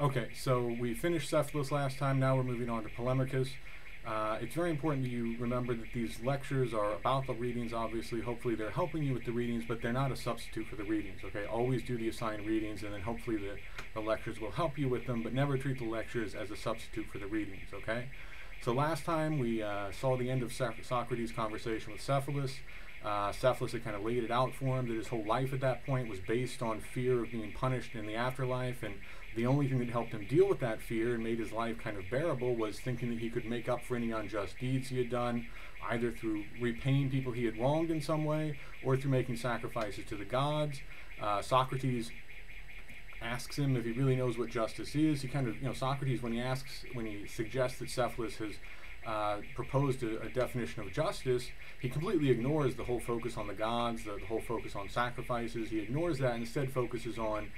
Okay, so we finished Cephalus last time. Now we're moving on to Polemarchus. It's very important that you remember that these lectures are about the readings, obviously. Hopefully they're helping you with the readings, but they're not a substitute for the readings, okay? Always do the assigned readings, and then hopefully the lectures will help you with them, but never treat the lectures as a substitute for the readings, okay? So last time we saw the end of Socrates' conversation with Cephalus. Cephalus had kind of laid it out for him that his whole life at that point was based on fear of being punished in the afterlife, and the only thing that helped him deal with that fear and made his life kind of bearable was thinking that he could make up for any unjust deeds he had done, either through repaying people he had wronged in some way or through making sacrifices to the gods. Socrates asks him if he really knows what justice is. He kind of, Socrates, when he suggests that Cephalus has proposed a definition of justice, he completely ignores the whole focus on the gods, the whole focus on sacrifices. He ignores that and instead focuses on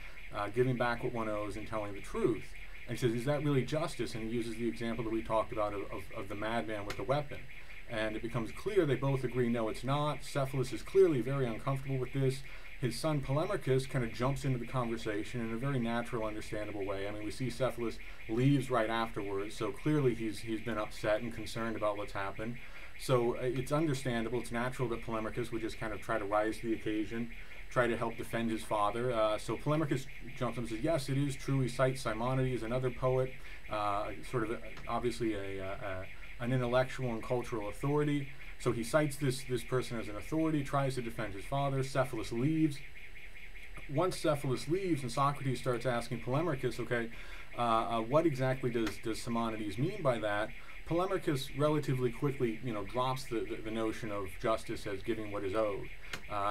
giving back what one owes and telling the truth. And he says, is that really justice? And he uses the example that we talked about of the madman with the weapon. And it becomes clear they both agree, no, it's not. Cephalus is clearly very uncomfortable with this. His son Polemarchus kind of jumps into the conversation in a very natural, understandable way. I mean, we see Cephalus leaves right afterwards, so clearly he's been upset and concerned about what's happened. So it's understandable, it's natural that Polemarchus would just kind of try to rise to the occasion, try to help defend his father. So Polemarchus jumps up and says, yes, it is true. He cites Simonides, another poet, sort of obviously an intellectual and cultural authority. So he cites this person as an authority, tries to defend his father. Cephalus leaves. Once Cephalus leaves and Socrates starts asking Polemarchus, okay, what exactly does Simonides mean by that? Polemarchus relatively quickly, drops the notion of justice as giving what is owed.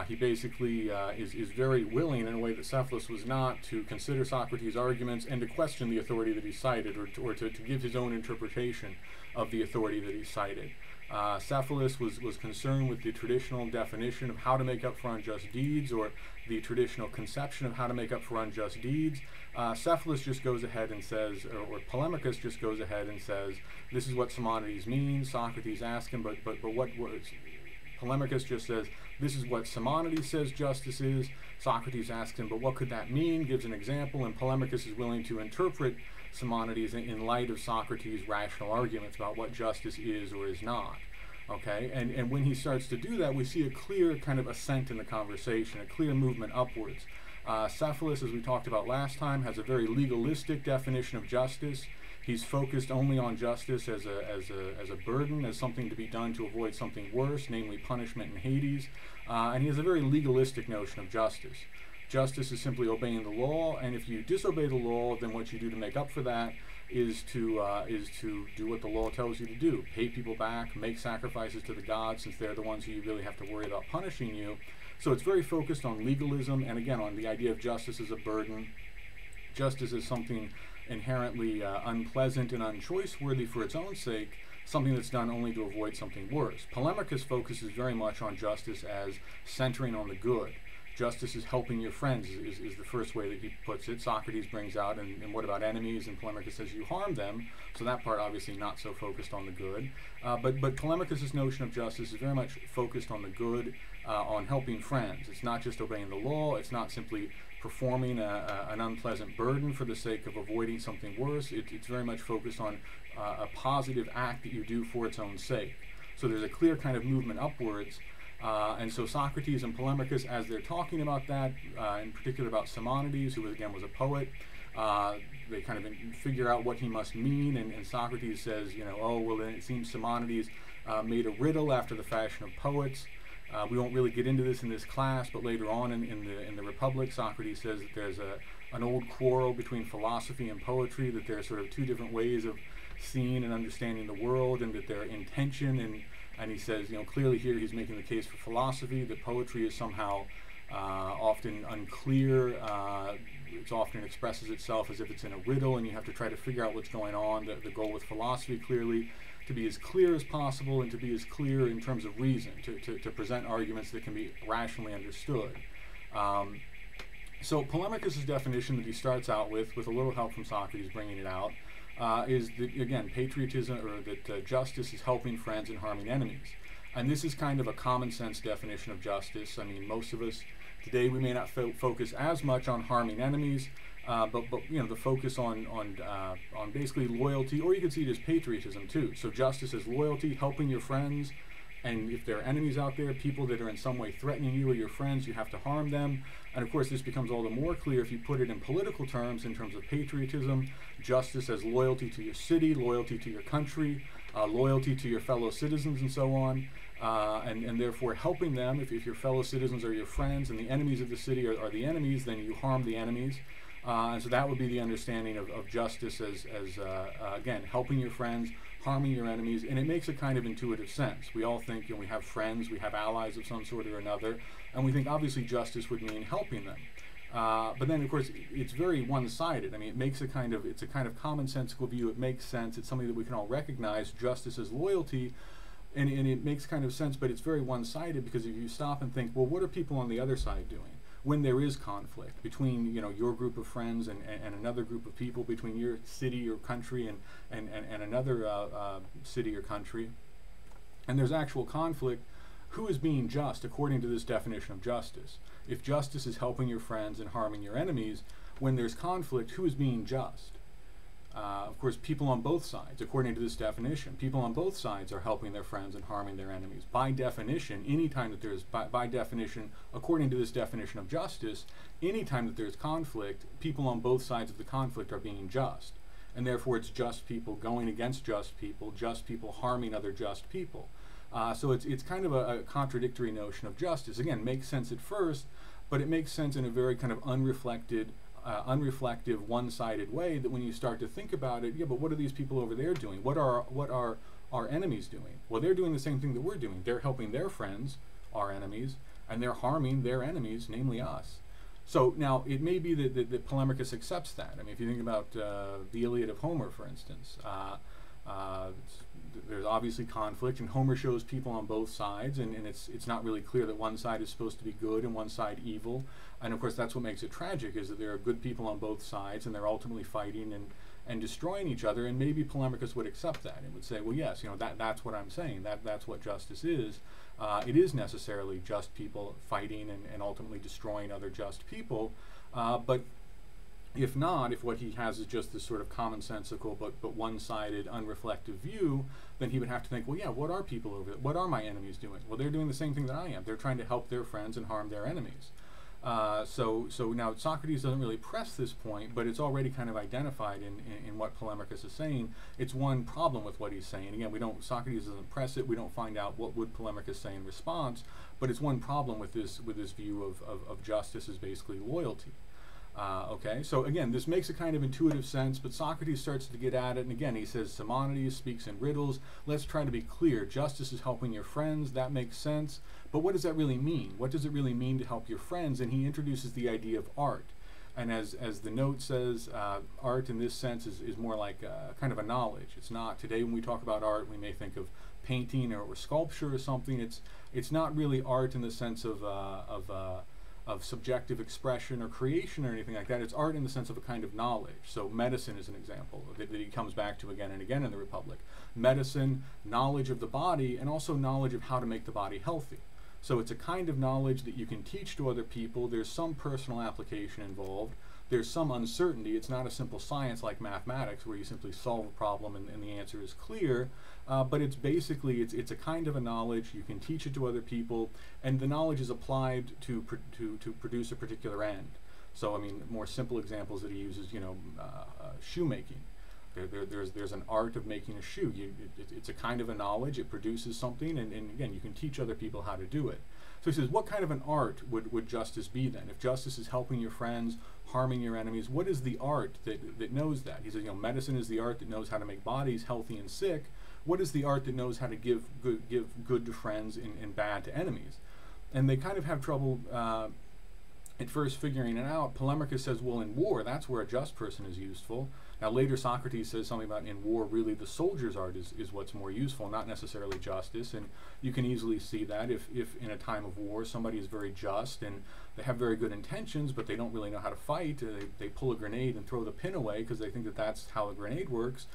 He basically is very willing, in a way that Cephalus was not, to consider Socrates' arguments and to question the authority that he cited, or to give his own interpretation of the authority that he cited. Cephalus was concerned with the traditional definition of how to make up for unjust deeds, or the traditional conception of how to make up for unjust deeds. Cephalus just goes ahead and says, or Polemarchus just goes ahead and says, this is what Simonides means. Socrates asks him, but what Polemarchus just says, this is what Simonides says justice is. Socrates asks him, but what could that mean? Gives an example, and Polemarchus is willing to interpret Simonides in light of Socrates' rational arguments about what justice is or is not. Okay, and when he starts to do that, we see a clear kind of ascent in the conversation, a clear movement upwards. Cephalus, as we talked about last time, has a very legalistic definition of justice. He's focused only on justice as a burden, as something to be done to avoid something worse, namely punishment in Hades. And he has a very legalistic notion of justice. Justice is simply obeying the law, and if you disobey the law, then what you do to make up for that is to do what the law tells you to do. Pay people back, make sacrifices to the gods, since they're the ones who you really have to worry about punishing you. So it's very focused on legalism, and again, on the idea of justice as a burden. Justice is something inherently unpleasant and unchoiceworthy for its own sake, something that's done only to avoid something worse. Polemarchus focuses very much on justice as centering on the good. Justice is helping your friends, is the first way that he puts it. Socrates brings out, and what about enemies? And Polemarchus says you harm them, so that part obviously not so focused on the good. But Polemarchus' notion of justice is very much focused on the good, on helping friends. It's not just obeying the law, it's not simply performing an unpleasant burden for the sake of avoiding something worse. It's very much focused on a positive act that you do for its own sake. So there's a clear kind of movement upwards. And so Socrates and Polemarchus, as they're talking about that, in particular about Simonides, who again was a poet, they kind of figure out what he must mean, and Socrates says, oh, well, then it seems Simonides made a riddle after the fashion of poets. We won't really get into this in this class, but later on in the Republic, Socrates says that there's an old quarrel between philosophy and poetry, that there are sort of two different ways of seeing and understanding the world, and that they're in tension, and he says, clearly here he's making the case for philosophy, that poetry is somehow often unclear. It often expresses itself as if it's in a riddle, and you have to try to figure out what's going on. The goal with philosophy, clearly, to be as clear as possible, and to be as clear in terms of reason, to present arguments that can be rationally understood. So Polemarchus' definition that he starts out with a little help from Socrates bringing it out, is that, again, patriotism, or that justice is helping friends and harming enemies. And this is kind of a common sense definition of justice. I mean, most of us today, we may not focus as much on harming enemies. But you know, the focus on basically loyalty, or you could see it as patriotism too. So justice is loyalty, helping your friends, and if there are enemies out there, people that are in some way threatening you or your friends, you have to harm them. And of course, this becomes all the more clear if you put it in political terms, in terms of patriotism, justice as loyalty to your city, loyalty to your country, loyalty to your fellow citizens, and so on. And therefore helping them, if your fellow citizens are your friends and the enemies of the city are the enemies, then you harm the enemies. And so that would be the understanding of justice as again, helping your friends, harming your enemies, and it makes a kind of intuitive sense. We all think, you know, we have friends, we have allies of some sort or another, and we think obviously justice would mean helping them. But then, of course, it's very one-sided. I mean, it's a kind of commonsensical view. It makes sense. It's something that we can all recognize. Justice is loyalty, and it makes kind of sense, but it's very one-sided, because if you stop and think, well, what are people on the other side doing when there is conflict between, you know, your group of friends and another group of people, between your city or country and another city or country, and there's actual conflict? Who is being just according to this definition of justice? If justice is helping your friends and harming your enemies, when there's conflict, who is being just? Of course, people on both sides, according to this definition. People on both sides are helping their friends and harming their enemies. By definition, anytime that there's, by definition, according to this definition of justice, anytime that there's conflict, people on both sides of the conflict are being just. And therefore, it's just people going against just people harming other just people. So it's kind of a contradictory notion of justice. Again, makes sense at first, but it makes sense in a very kind of unreflective, one-sided way, that when you start to think about it, yeah, but what are these people over there doing? What are our enemies doing? Well, they're doing the same thing that we're doing. They're helping their friends, our enemies, and they're harming their enemies, namely us. So now, it may be that Polemarchus accepts that. I mean, if you think about the Iliad of Homer, for instance, there's obviously conflict, and Homer shows people on both sides, and it's not really clear that one side is supposed to be good and one side evil. And of course, that's what makes it tragic, is that there are good people on both sides, and they're ultimately fighting and destroying each other. And maybe Polemarchus would accept that and would say, well, yes, you know, that's what I'm saying. That's what justice is. It is necessarily just people fighting and ultimately destroying other just people. But if not, if what he has is just this sort of commonsensical but one-sided, unreflective view, then he would have to think, well, yeah, what are people over there? What are my enemies doing? Well, they're doing the same thing that I am. They're trying to help their friends and harm their enemies. So now Socrates doesn't really press this point, but it's already kind of identified in what Polemarchus is saying. It's one problem with what he's saying. Again, Socrates doesn't press it. We don't find out what would Polemarchus say in response, but it's one problem with this view of justice as basically loyalty. Okay, so again, this makes a kind of intuitive sense, but Socrates starts to get at it, and again, he says Simonides speaks in riddles. Let's try to be clear. Justice is helping your friends. That makes sense. But what does that really mean? What does it really mean to help your friends? And he introduces the idea of art. And as the note says, art in this sense is more like kind of a knowledge. It's not, today when we talk about art, we may think of painting or sculpture or something. It's not really art in the sense of subjective expression or creation or anything like that. It's art in the sense of a kind of knowledge. So medicine is an example that he comes back to again and again in the Republic. Medicine, knowledge of the body, and also knowledge of how to make the body healthy. So it's a kind of knowledge that you can teach to other people. There's some personal application involved. There's some uncertainty. It's not a simple science like mathematics where you simply solve a problem and the answer is clear. But it's basically, it's a kind of a knowledge. You can teach it to other people, and the knowledge is applied to produce a particular end. So, I mean, more simple examples that he uses, you know, shoemaking. There's an art of making a shoe. It's a kind of a knowledge. It produces something, and again, you can teach other people how to do it. So he says, what kind of an art would justice be then? If justice is helping your friends, harming your enemies, what is the art that knows that? He says, you know, medicine is the art that knows how to make bodies healthy and sick. What is the art that knows how to give good to friends and bad to enemies? And they kind of have trouble at first figuring it out. Polemarchus says, well, in war, that's where a just person is useful. Now later Socrates says something about in war, really the soldier's art is what's more useful, not necessarily justice. And you can easily see that if in a time of war somebody is very just and they have very good intentions, but they don't really know how to fight, they pull a grenade and throw the pin away because they think that that's how a grenade works.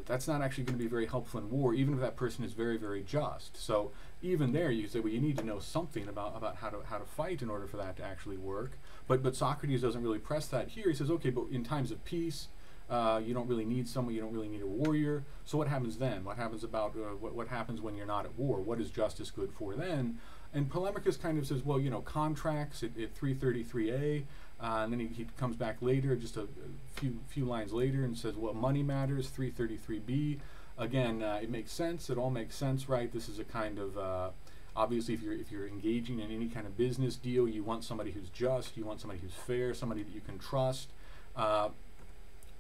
That's not actually going to be very helpful in war, even if that person is very, very just. So even there, you say, well, you need to know something about how to fight in order for that to actually work. But Socrates doesn't really press that here. He says, okay, but in times of peace, you don't really need someone, you don't really need a warrior. So what happens then? What happens about what happens when you're not at war? What is justice good for then? And Polemarchus kind of says, well, you know, contracts at 333a, and then he comes back later, just a few lines later, and says, well, money matters, 333b. Again, it makes sense. It all makes sense, right? This is a kind of obviously, if you're engaging in any kind of business deal, you want somebody who's just, you want somebody who's fair, somebody that you can trust.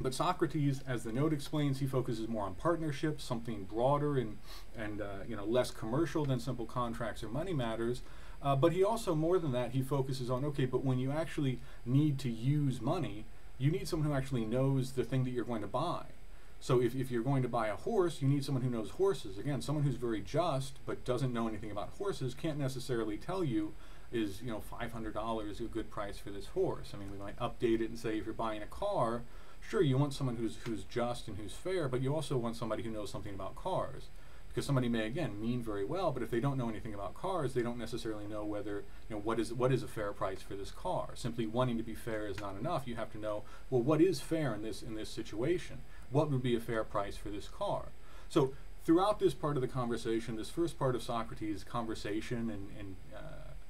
But Socrates, as the note explains, he focuses more on partnerships, something broader and you know, less commercial than simple contracts or money matters. But he also, more than that, he focuses on, okay, but when you actually need to use money, you need someone who actually knows the thing that you're going to buy. So if you're going to buy a horse, you need someone who knows horses. Again, someone who's very just but doesn't know anything about horses can't necessarily tell you, is, you know, $500 a good price for this horse. I mean, we might update it and say if you're buying a car, sure, you want someone who's just and who's fair, but you also want somebody who knows something about cars. Because somebody may, again, mean very well, but if they don't know anything about cars, they don't necessarily know whether, you know, what is a fair price for this car. Simply wanting to be fair is not enough. You have to know, well, what is fair in this situation? What would be a fair price for this car? So throughout this part of the conversation, this first part of Socrates' conversation and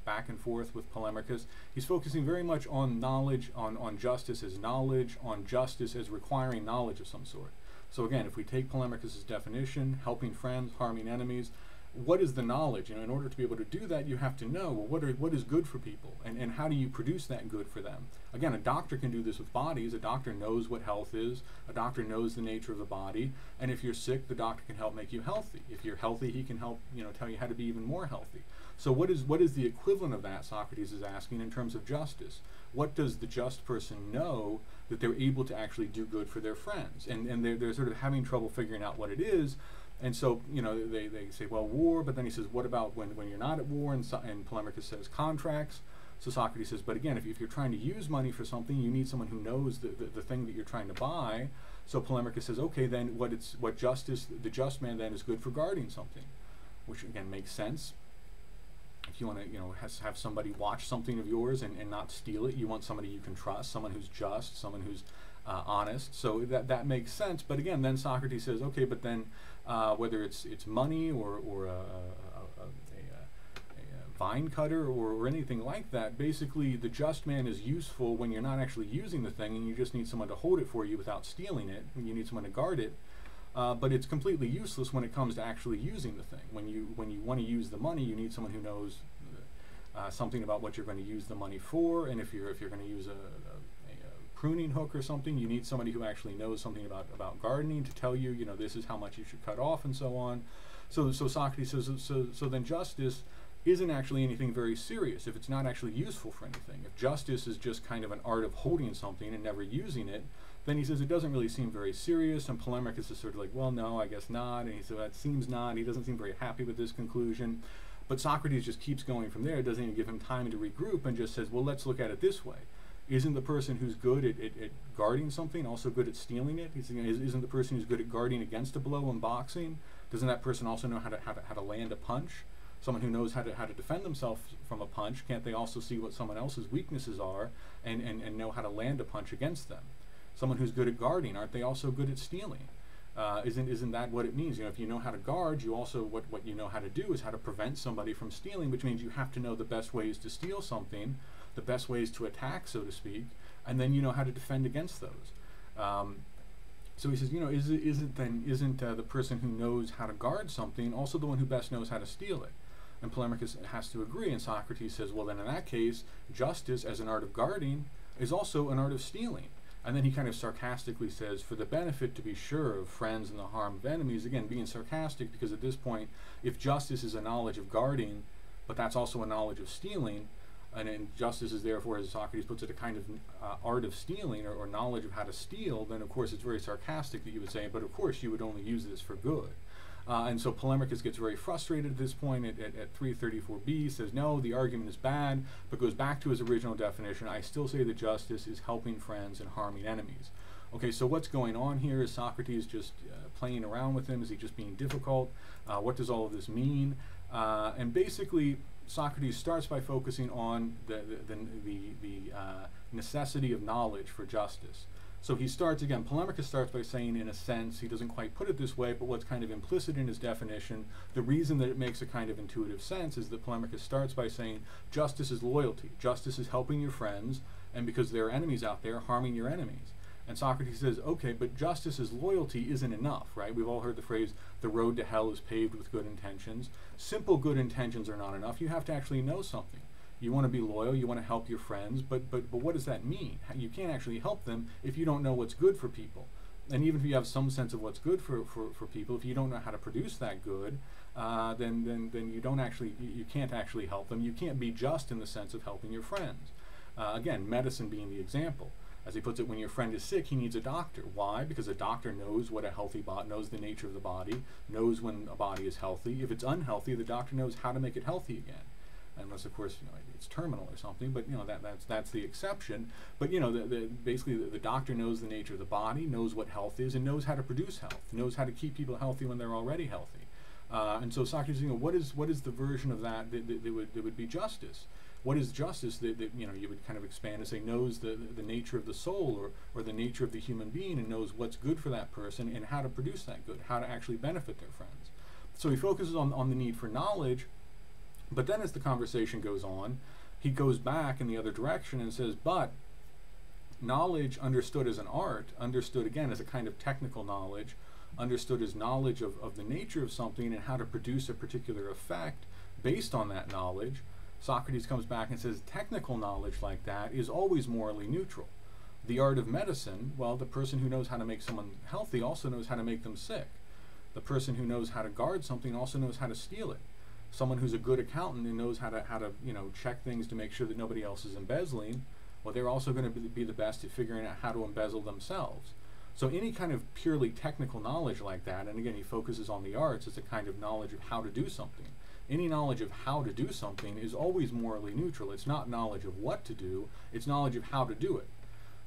back and forth with Polemarchus, he's focusing very much on knowledge, on justice as knowledge, on justice as requiring knowledge of some sort. So again, if we take Polemarchus' definition, helping friends, harming enemies, what is the knowledge? You know, in order to be able to do that, you have to know, well, what is good for people, and how do you produce that good for them? Again, a doctor can do this with bodies. A doctor knows what health is. A doctor knows the nature of the body, and if you're sick, the doctor can help make you healthy. If you're healthy, he can help, you know, tell you how to be even more healthy. So what is the equivalent of that, Socrates is asking, in terms of justice? What does the just person know that they're able to actually do good for their friends? And they're sort of having trouble figuring out what it is. And so, you know, they say, well, war, but then he says, what about when you're not at war? And Polemarchus says contracts. So Socrates says, but again, if you're trying to use money for something, you need someone who knows the thing that you're trying to buy. So Polemarchus says, okay, then what justice, the just man then is good for guarding something, which again makes sense. If you want to, you know, have somebody watch something of yours and not steal it, you want somebody you can trust, someone who's just, someone who's honest. So that makes sense. But again, then Socrates says, okay, but then whether it's money or a vine cutter or anything like that, basically the just man is useful when you're not actually using the thing and you just need someone to hold it for you without stealing it. You need someone to guard it. But it's completely useless when it comes to actually using the thing. When you want to use the money, you need someone who knows something about what you're going to use the money for. And if you're going to use a pruning hook or something, you need somebody who actually knows something about gardening to tell you, you know, this is how much you should cut off and so on. So Socrates says, so then justice isn't actually anything very serious if it's not actually useful for anything. If justice is just kind of an art of holding something and never using it, then he says it doesn't really seem very serious, and Polemarchus is sort of like, well, no, I guess not, and he said, that seems not. He doesn't seem very happy with this conclusion. But Socrates just keeps going from there. It doesn't even give him time to regroup and just says, well, let's look at it this way. Isn't the person who's good at guarding something also good at stealing it? Isn't the person who's good at guarding against a blow in boxing, doesn't that person also know how to land a punch? Someone who knows how to defend themselves from a punch, can't they also see what someone else's weaknesses are and know how to land a punch against them? Someone who's good at guarding, aren't they also good at stealing? Isn't that what it means? You know, if you know how to guard, you also, what you know how to do is how to prevent somebody from stealing, which means you have to know the best ways to steal something, the best ways to attack, so to speak, and then you know how to defend against those. So he says, you know, isn't the person who knows how to guard something also the one who best knows how to steal it? And Polemarchus has to agree, and Socrates says, well, then in that case, justice as an art of guarding is also an art of stealing. And then he kind of sarcastically says, for the benefit, to be sure, of friends and the harm of enemies, again, being sarcastic, because at this point, if justice is a knowledge of guarding, but that's also a knowledge of stealing, and justice is therefore, as Socrates puts it, a kind of art of stealing or knowledge of how to steal, then of course it's very sarcastic that you would say, but of course you would only use this for good. And so Polemarchus gets very frustrated at this point at 334b, says, no, the argument is bad, but goes back to his original definition. I still say that justice is helping friends and harming enemies. Okay, so what's going on here? Is Socrates just playing around with him? Is he just being difficult? What does all of this mean? And basically, Socrates starts by focusing on the necessity of knowledge for justice. So he starts, again, Polemarchus starts by saying, in a sense, he doesn't quite put it this way, but what's kind of implicit in his definition, the reason that it makes a kind of intuitive sense is that Polemarchus starts by saying justice is loyalty. Justice is helping your friends, and because there are enemies out there, harming your enemies. And Socrates says, okay, but justice as loyalty isn't enough, right? We've all heard the phrase, the road to hell is paved with good intentions. Simple good intentions are not enough. You have to actually know something. You want to be loyal, you want to help your friends, but what does that mean? You can't actually help them if you don't know what's good for people. And even if you have some sense of what's good for people, if you don't know how to produce that good, then you can't actually help them. You can't be just in the sense of helping your friends. Again, medicine being the example. As he puts it, when your friend is sick, he needs a doctor. Why? Because a doctor knows what a healthy body, knows the nature of the body, knows when a body is healthy. If it's unhealthy, the doctor knows how to make it healthy again. Unless, of course, it's terminal or something, but that's the exception. But basically the doctor knows the nature of the body, knows what health is, and knows how to produce health, knows how to keep people healthy when they're already healthy. And so Socrates, what is the version of that would be justice? What is justice that you would kind of expand and say knows the nature of the soul or the nature of the human being, and knows what's good for that person and how to produce that good, how to actually benefit their friends. So he focuses on the need for knowledge. But then as the conversation goes on, he goes back in the other direction and says, but knowledge understood as an art, understood again as a kind of technical knowledge, understood as knowledge of the nature of something and how to produce a particular effect based on that knowledge, Socrates comes back and says technical knowledge like that is always morally neutral. The art of medicine, well, the person who knows how to make someone healthy also knows how to make them sick. The person who knows how to guard something also knows how to steal it. Someone who's a good accountant and knows how to check things to make sure that nobody else is embezzling, well, they're also going to be the best at figuring out how to embezzle themselves. So any kind of purely technical knowledge like that, and again he focuses on the arts as a kind of knowledge of how to do something. Any knowledge of how to do something is always morally neutral. It's not knowledge of what to do, it's knowledge of how to do it.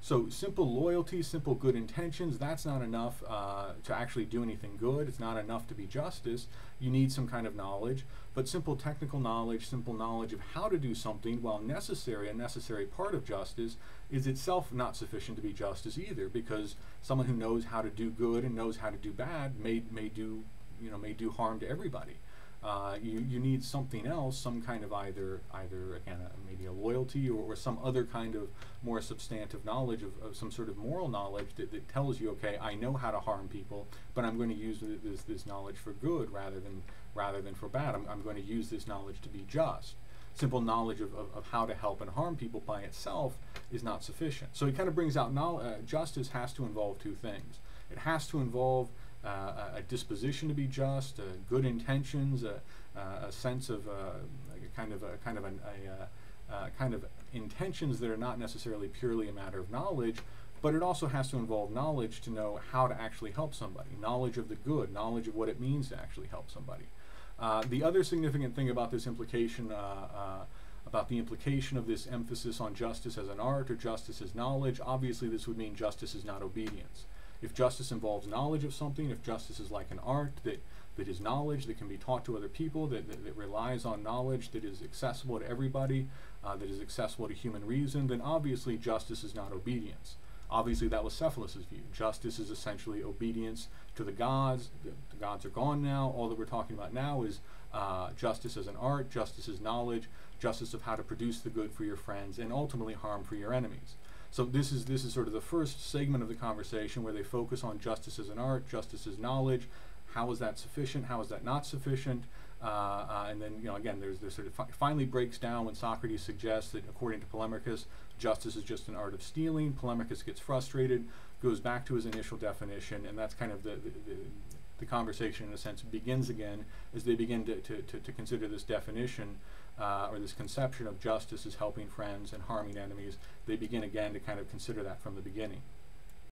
So simple loyalty, simple good intentions, that's not enough to actually do anything good. It's not enough to be justice. You need some kind of knowledge. But simple technical knowledge, simple knowledge of how to do something, while necessary, a necessary part of justice, is itself not sufficient to be justice either, because someone who knows how to do good and knows how to do bad may do harm to everybody. You need something else, some kind of either again maybe a loyalty or some other kind of more substantive knowledge of some sort of moral knowledge that tells you, okay, I know how to harm people, but I'm going to use this knowledge for good rather than for bad. I'm going to use this knowledge to be just. Simple knowledge of how to help and harm people by itself is not sufficient. So he kind of brings out justice has to involve two things. It has to involve a disposition to be just, good intentions, a sense of kind of intentions that are not necessarily purely a matter of knowledge, but it also has to involve knowledge to know how to actually help somebody, knowledge of the good, knowledge of what it means to actually help somebody. The other significant thing about this implication, about the implication of this emphasis on justice as an art or justice as knowledge, obviously this would mean justice is not obedience. If justice involves knowledge of something, if justice is like an art that is knowledge, that can be taught to other people, that relies on knowledge, that is accessible to everybody, that is accessible to human reason, then obviously justice is not obedience. Obviously that was Cephalus's view. Justice is essentially obedience to the gods. The gods are gone now. All that we're talking about now is justice as an art, justice as knowledge, justice of how to produce the good for your friends, and ultimately harm for your enemies. So this is sort of the first segment of the conversation where they focus on justice as an art, justice as knowledge. How is that sufficient? How is that not sufficient? And then again, there's sort of finally breaks down when Socrates suggests that according to Polemarchus, justice is just an art of stealing. Polemarchus gets frustrated, goes back to his initial definition, and that's kind of the conversation in a sense begins again as they begin to consider this definition or this conception of justice as helping friends and harming enemies. They begin again to kind of consider that from the beginning.